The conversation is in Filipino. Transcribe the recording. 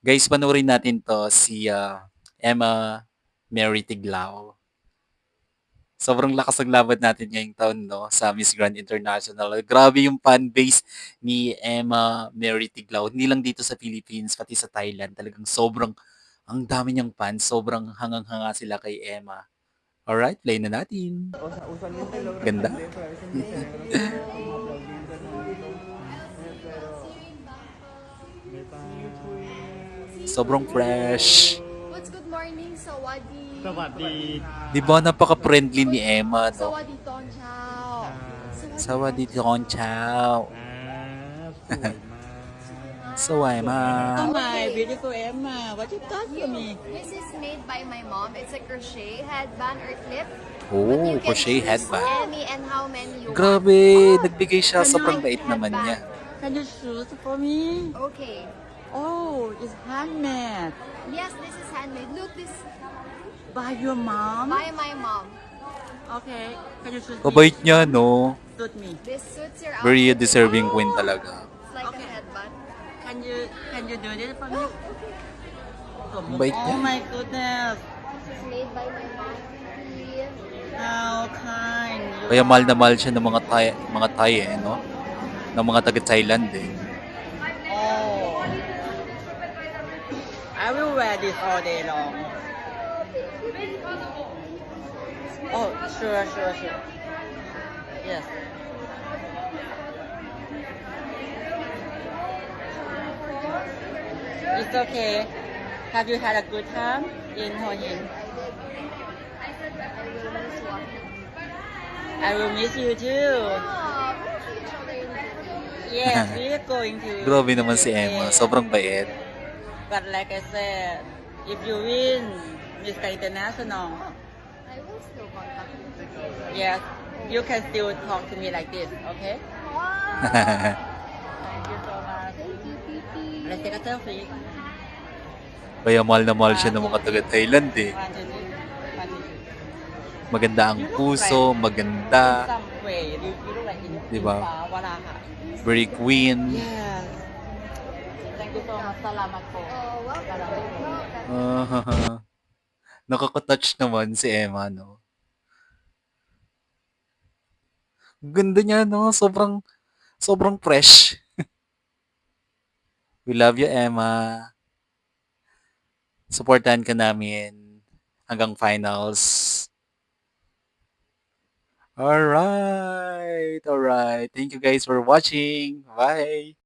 Guys, panoorin natin 'to, si, Emma Mary Tiglao. Sobrang lakas ng laban natin ngayong taon 'no, sa Miss Grand International. Grabe yung fan base ni Emma Mary Tiglao, hindi lang dito sa Philippines, pati sa Thailand. Talagang sobrang ang dami niyang fans, sobrang hangang-hanga sila kay Emma. Alright, play na natin. Ganda. Sobrang fresh. What's good morning, Sawadi? สวัสดี 'Di ba napaka-friendly ni Emma 'no? Sawadi Ton Chao. Sawadi Ton Sawadee Chao. Chon Chow. สวยมาก Saway Oh ma. my Okay. beautiful Emma, what you got for me? This is made by my mom. It's a crochet headband or clip. But Oh, you can crochet choose headband. any and how many you want. Grabe, nagbigay siya. Can you- Sobrang bait naman niya. Headband. Can you choose for me? Okay. Oh, it's handmade Yes, this is handmade. Look, this by your mom. by my mom. Okay, can you choose Kabait niya, no? Suit me. This suits your outfit. Very deserving Oh, queen talaga. It's like Okay. a headband. Can you do this for me? Okay. Ang bait niya. Oh my goodness, This is made by my mom. how kind. You Kaya mahal na are. mahal siya ng mga Thai eh, no? Ng mga taga Thailand eh. Oh, I will wear this all day long. Oh, sure. Yes. It's okay. Have you had a good time in Hua Hin? I will miss you too. Oh, we'll see each other in the Yes, we are going to. Grabe naman si Emma. Yes. Sobrang bait. But like I said, if you win Miss International, I will still contact you. yes, you can still talk to me like this, okay? Wow. Thank you so much. Thank you, Titi. Let's take a selfie. Kaya mahal na mahal siya ng mga taga Thailand eh. 1, 2, 3. 1, 2, 3. Maganda ang puso, In maganda, some way, you look like in Diba? Walaha. very queen. Yes. Thank you so much. Salamat po. Oh, welcome. Nakaka-touch naman si Emma, no? Ganda niya, no? Sobrang fresh. We love you, Emma. Supportan ka namin hanggang finals. Alright. Thank you guys for watching. Bye.